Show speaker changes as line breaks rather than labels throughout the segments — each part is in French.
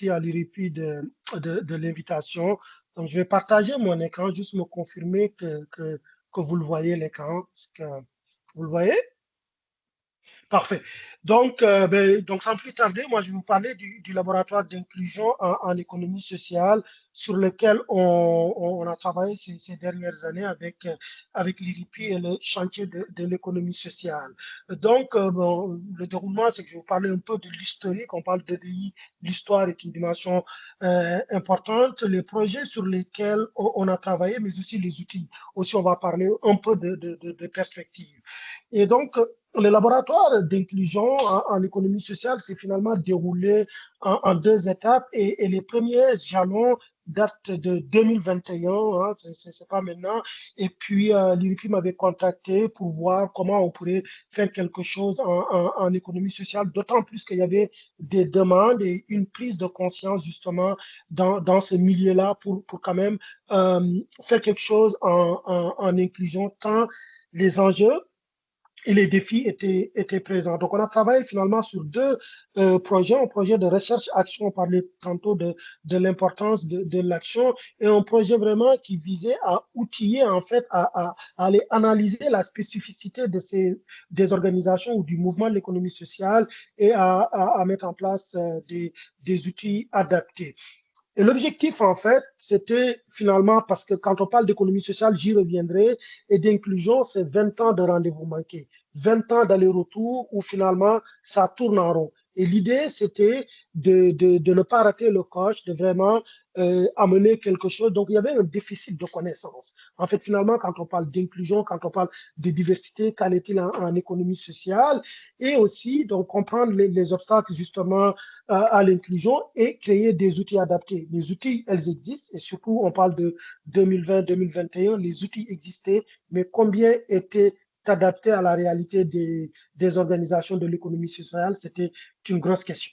merci à l'IRIPI de l'invitation. Donc, je vais partager mon écran, juste me confirmer que vous le voyez, l'écran. Vous le voyez? Parfait. Donc, sans plus tarder, moi, je vais vous parler du laboratoire d'inclusion en économie sociale sur lequel on a travaillé ces dernières années avec l'IRIPI et le chantier de l'économie sociale. Donc, bon, le déroulement, c'est que je vais vous parler un peu de l'historique. On parle de DI, l'histoire est une dimension importante. Les projets sur lesquels on a travaillé, mais aussi les outils. Aussi, on va parler un peu de perspective. Et donc, le laboratoire d'inclusion en économie sociale s'est finalement déroulé en deux étapes et les premiers jalons datent de 2021, hein, c'est pas maintenant. Et puis, l'IRIPI m'avait contacté pour voir comment on pourrait faire quelque chose en économie sociale, d'autant plus qu'il y avait des demandes et une prise de conscience justement dans ce milieu-là pour quand même faire quelque chose en inclusion, tant les enjeux et les défis étaient présents. Donc, on a travaillé finalement sur deux projets, un projet de recherche-action, on parlait tantôt de l'importance de l'action, et un projet vraiment qui visait à outiller, en fait, à aller analyser la spécificité des organisations ou du mouvement de l'économie sociale et à mettre en place des outils adaptés. Et l'objectif, en fait, c'était finalement, parce que quand on parle d'économie sociale, j'y reviendrai, et d'inclusion, c'est 20 ans de rendez-vous manqués, 20 ans d'aller-retour où finalement, ça tourne en rond. Et l'idée, c'était de ne pas rater le coche, de vraiment amener quelque chose. Donc, il y avait un déficit de connaissances. En fait, finalement, quand on parle d'inclusion, quand on parle de diversité, qu'en est-il en économie sociale, et aussi, donc, comprendre les obstacles, justement, à l'inclusion et créer des outils adaptés. Les outils, elles existent et surtout, on parle de 2020-2021, les outils existaient, mais combien étaient adaptés à la réalité des organisations de l'économie sociale, c'était une grosse question.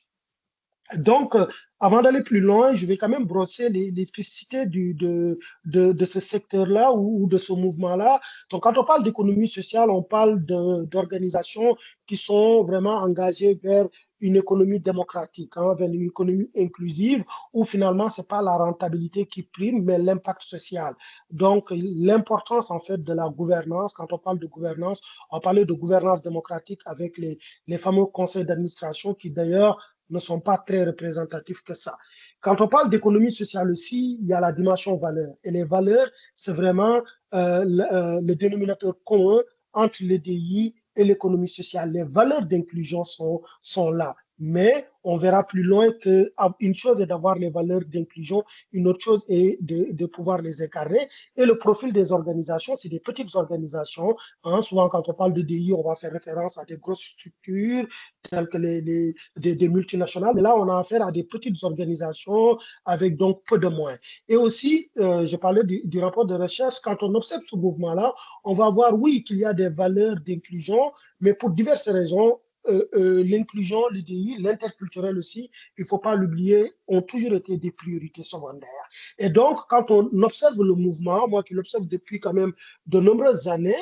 Donc, avant d'aller plus loin, je vais quand même brosser les spécificités de ce secteur-là ou de ce mouvement-là. Donc, quand on parle d'économie sociale, on parle d'organisations qui sont vraiment engagées vers une économie démocratique, hein, vers une économie inclusive, où finalement, c'est pas la rentabilité qui prime, mais l'impact social. Donc, l'importance, en fait, de la gouvernance, quand on parle de gouvernance, on parlait de gouvernance démocratique avec les fameux conseils d'administration qui, d'ailleurs, ne sont pas très représentatifs que ça. Quand on parle d'économie sociale aussi, il y a la dimension valeur. Et les valeurs, c'est vraiment le dénominateur commun entre l'EDI et l'économie sociale. Les valeurs d'inclusion sont là. Mais on verra plus loin qu'une chose est d'avoir les valeurs d'inclusion, une autre chose est de pouvoir les incarner. Et le profil des organisations, c'est des petites organisations. Hein. Souvent, quand on parle de DI, on va faire référence à des grosses structures telles que des multinationales. Mais là, on a affaire à des petites organisations avec donc peu de moyens. Et aussi, je parlais du rapport de recherche. Quand on observe ce mouvement-là, on va voir, oui, qu'il y a des valeurs d'inclusion, mais pour diverses raisons, l'inclusion, l'IDI, l'interculturel aussi, il ne faut pas l'oublier, ont toujours été des priorités secondaires. Et donc, quand on observe le mouvement, moi qui l'observe depuis quand même de nombreuses années,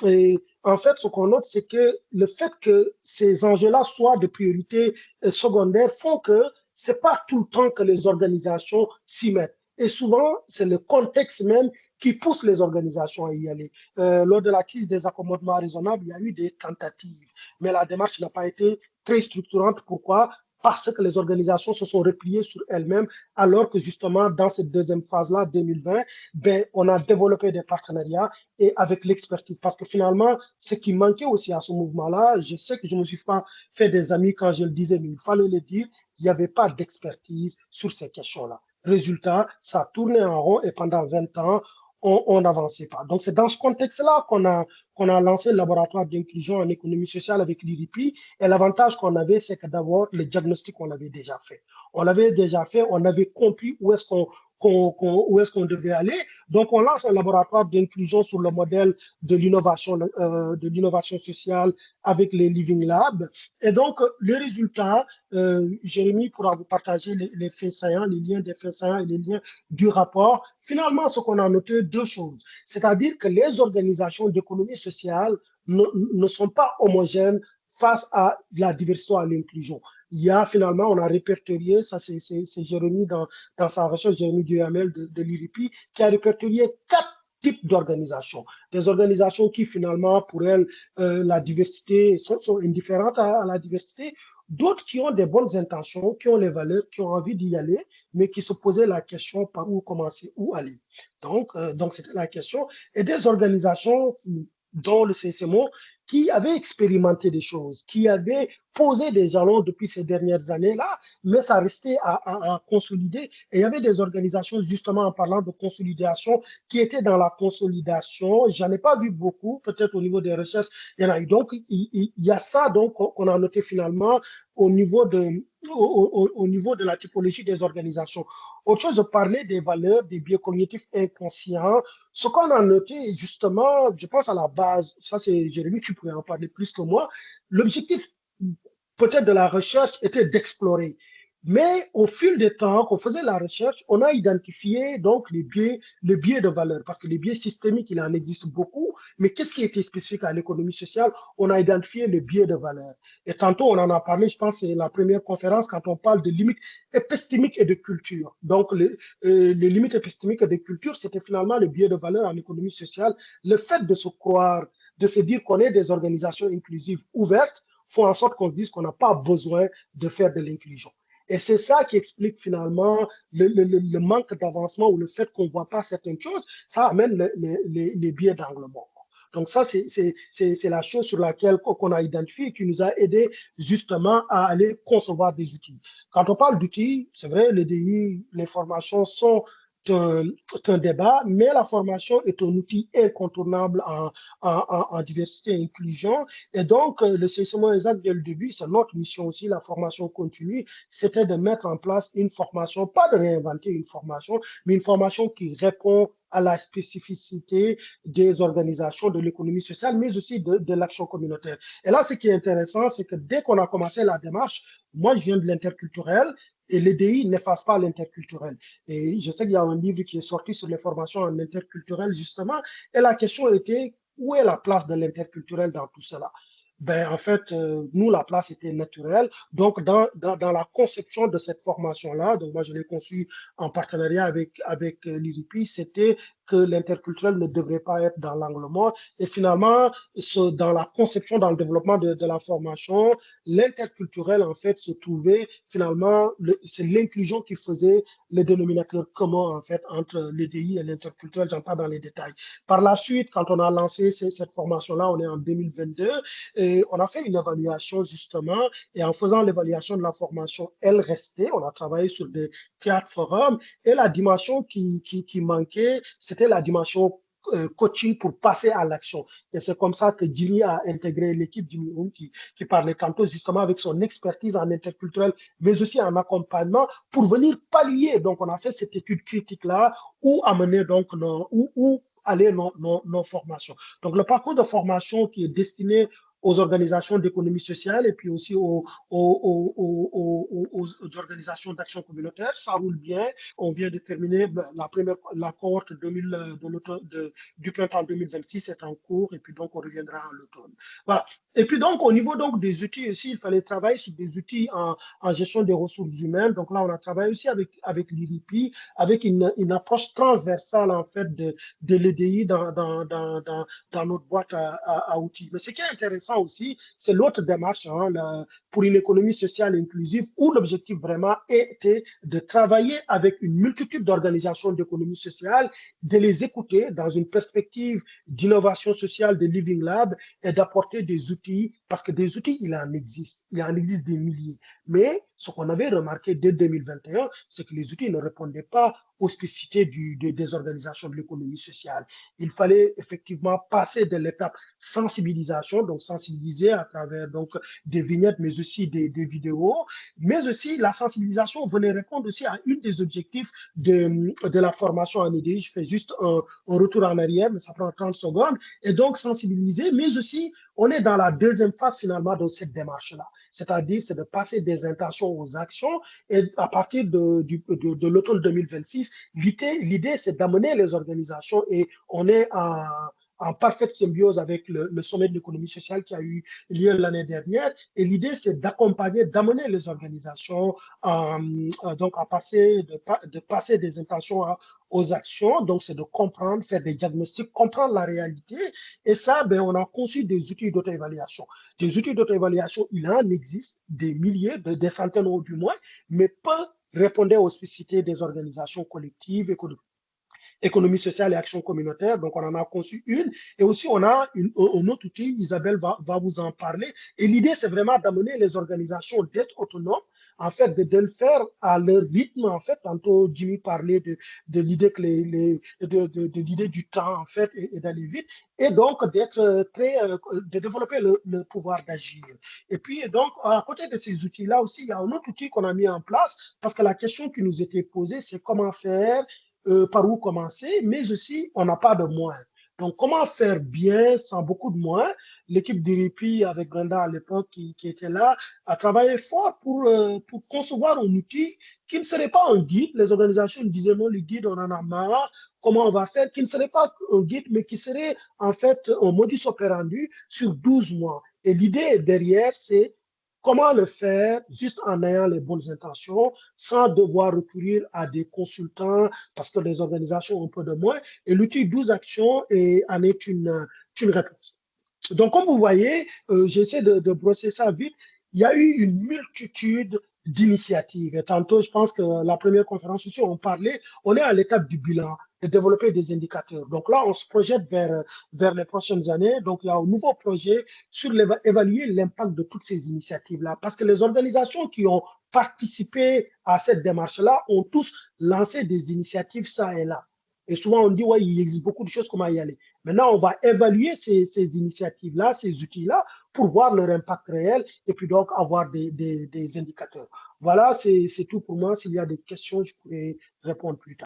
et en fait, ce qu'on note, c'est que le fait que ces enjeux-là soient de priorités secondaires font que ce n'est pas tout le temps que les organisations s'y mettent. Et souvent, c'est le contexte même qui pousse les organisations à y aller. Lors de la crise des accommodements raisonnables, il y a eu des tentatives, mais la démarche n'a pas été très structurante. Pourquoi? Parce que les organisations se sont repliées sur elles-mêmes, alors que justement, dans cette deuxième phase-là, 2020, ben, on a développé des partenariats et avec l'expertise. Parce que finalement, ce qui manquait aussi à ce mouvement-là, je sais que je ne me suis pas fait des amis quand je le disais, mais il fallait le dire, il n'y avait pas d'expertise sur ces questions-là. Résultat, ça tournait en rond et pendant 20 ans, on n'avançait pas. Donc, c'est dans ce contexte-là qu'on a lancé le laboratoire d'inclusion en économie sociale avec l'IRIPI. Et l'avantage qu'on avait, c'est que d'abord, le diagnostic, on l'avait déjà fait. On l'avait déjà fait, on avait compris où est-ce où est-ce qu'on devait aller. Donc, on lance un laboratoire d'inclusion sur le modèle de l'innovation sociale avec les Living Labs. Et donc, le résultat, Jérémy pourra vous partager les faits saillants, les liens des faits saillants et les liens du rapport. Finalement, ce qu'on a noté, deux choses. C'est-à-dire que les organisations d'économie sociale ne sont pas homogènes face à la diversité et à l'inclusion. il y a finalement, on a répertorié, ça c'est Jérémy dans sa recherche, Jérémy Duhamel de l'IRIPI, qui a répertorié 4 types d'organisations. Des organisations qui finalement, pour elles, la diversité, sont indifférentes à la diversité. D'autres qui ont des bonnes intentions, qui ont les valeurs, qui ont envie d'y aller, mais qui se posaient la question par où commencer, où aller. Donc c'était la question. Et des organisations dont le CCMO qui avaient expérimenté des choses, qui avaient posé des jalons depuis ces dernières années-là, mais ça restait à consolider. Et il y avait des organisations, justement, en parlant de consolidation, qui étaient dans la consolidation. J'en ai pas vu beaucoup, peut-être au niveau des recherches, il y en a eu. Donc, il y a ça donc qu'on a noté finalement au niveau au niveau de la typologie des organisations. Autre chose, je parlais des valeurs, des biais cognitifs inconscients. Ce qu'on a noté, justement, je pense à la base, ça c'est Jérémy qui pourrait en parler plus que moi, l'objectif peut-être de la recherche était d'explorer. Mais au fil du temps qu'on faisait la recherche, on a identifié donc les biais de valeur, parce que les biais systémiques, il en existe beaucoup, mais qu'est-ce qui était spécifique à l'économie sociale? On a identifié les biais de valeur. Et tantôt, on en a parlé, je pense, c'est la première conférence quand on parle de limites épistémiques et de culture. Donc, les limites épistémiques et de culture, c'était finalement les biais de valeur en économie sociale. Le fait de se croire, de se dire qu'on est des organisations inclusives ouvertes, font en sorte qu'on se dise qu'on n'a pas besoin de faire de l'inclusion. Et c'est ça qui explique finalement le manque d'avancement ou le fait qu'on ne voit pas certaines choses. Ça amène les biais d'anglement. Donc ça, c'est la chose sur laquelle qu'on a identifié et qui nous a aidé justement à aller concevoir des outils. Quand on parle d'outils, c'est vrai, les DI, les formations sont un, un débat, mais la formation est un outil incontournable en diversité et inclusion. Et donc, le CSMO exact dès le début, c'est notre mission aussi, la formation continue, c'était de mettre en place une formation, pas de réinventer une formation, mais une formation qui répond à la spécificité des organisations de l'économie sociale, mais aussi de l'action communautaire. Et là, ce qui est intéressant, c'est que dès qu'on a commencé la démarche, moi, je viens de l'interculturel, et l'EDI n'efface pas l'interculturel. Et je sais qu'il y a un livre qui est sorti sur les formations en interculturel, justement, et la question était, où est la place de l'interculturel dans tout cela? Ben, en fait, nous, la place était naturelle. Donc, dans la conception de cette formation-là, donc moi, je l'ai conçue en partenariat avec l'IRIPI, c'était que l'interculturel ne devrait pas être dans l'angle mort. Et finalement, dans la conception, dans le développement de la formation, l'interculturel, en fait, se trouvait finalement, c'est l'inclusion qui faisait le dénominateur commun, en fait, entre l'EDI et l'interculturel. J'en parle dans les détails. Par la suite, quand on a lancé cette formation-là, on est en 2022, et on a fait une évaluation justement, et en faisant l'évaluation de la formation, elle restait. On a travaillé sur des 4 forums, et la dimension qui manquait, c'était la dimension coaching pour passer à l'action. Et c'est comme ça que Jimmy a intégré l'équipe, Jimmy Hoon, qui parlait tantôt justement avec son expertise en interculturel, mais aussi en accompagnement pour venir pallier. Donc, on a fait cette étude critique-là, où amener donc où aller nos formations. Donc, le parcours de formation qui est destiné aux organisations d'économie sociale et puis aussi aux organisations d'action communautaire. Ça roule bien. On vient de terminer la cohorte 2000 du printemps 2026 est en cours et puis donc on reviendra à l'automne. Voilà. Et puis donc au niveau donc des outils aussi, il fallait travailler sur des outils en gestion des ressources humaines. Donc là, on a travaillé aussi avec l'IRIPI, avec une approche transversale en fait de l'EDI dans notre boîte à outils. Mais ce qui est intéressant aussi, c'est l'autre démarche pour une économie sociale inclusive où l'objectif vraiment était de travailler avec une multitude d'organisations d'économie sociale, de les écouter dans une perspective d'innovation sociale de Living Lab et d'apporter des outils, parce que des outils, il en existe des milliers. Mais ce qu'on avait remarqué dès 2021, c'est que les outils ne répondaient pas aux spécificités des organisations de l'économie sociale. Il fallait effectivement passer de l'étape sensibilisation, donc sensibiliser à travers donc des vignettes, mais aussi des vidéos, mais aussi la sensibilisation venait répondre aussi à une des objectifs de la formation en EDI. Je fais juste un retour en arrière, mais ça prend 30 secondes, et donc sensibiliser, mais aussi on est dans la deuxième phase finalement de cette démarche-là, c'est-à-dire c'est de passer des intentions aux actions, et à partir de l'automne 2026, l'idée c'est d'amener les organisations, et on est en parfaite symbiose avec le sommet de l'économie sociale qui a eu lieu l'année dernière. Et l'idée, c'est d'accompagner, d'amener les organisations donc à passer, de passer des intentions aux actions. Donc, c'est de comprendre, faire des diagnostics, comprendre la réalité. Et ça, ben, on a conçu des outils d'auto-évaluation. Des outils d'auto-évaluation, il en existe des milliers, des centaines ou du moins, mais peu répondaient aux spécificités des organisations collectives, économie sociale et action communautaire. Donc, on en a conçu une. Et aussi, on a un autre outil, Isabelle va vous en parler. Et l'idée, c'est vraiment d'amener les organisations d'être autonomes, en fait, de le faire à leur rythme. En fait, tantôt, Jimmy parlait de l'idée que de l'idée du temps, en fait, et d'aller vite. Et donc, de développer le pouvoir d'agir. Et puis, donc, à côté de ces outils-là aussi, il y a un autre outil qu'on a mis en place parce que la question qui nous était posée, c'est comment faire par où commencer, mais aussi on n'a pas de moyens. Donc, comment faire bien sans beaucoup de moyens? L'équipe d'Iripi, avec Brenda à l'époque qui était là, a travaillé fort pour concevoir un outil qui ne serait pas un guide. Les organisations disaient non, le guide, on en a marre. Comment on va faire? Qui ne serait pas un guide, mais qui serait en fait un modus operandi sur 12 mois. Et l'idée derrière, c'est comment le faire juste en ayant les bonnes intentions, sans devoir recourir à des consultants, parce que les organisations ont peu de moins. Et l'outil 12 actions en est une réponse. Donc, comme vous voyez, j'essaie de brosser ça vite. Il y a eu une multitude d'initiatives. Et tantôt, je pense que la première conférence aussi, on parlait, on est à l'étape du bilan, de développer des indicateurs. Donc là, on se projette vers les prochaines années. Donc, il y a un nouveau projet sur évaluer l'impact de toutes ces initiatives-là. Parce que les organisations qui ont participé à cette démarche-là ont tous lancé des initiatives ça et là. Et souvent, on dit, ouais, il existe beaucoup de choses, comment y aller. Maintenant, on va évaluer ces initiatives-là, ces outils-là, pour voir leur impact réel et puis donc avoir des indicateurs. Voilà, c'est tout pour moi. S'il y a des questions, je pourrais répondre plus tard.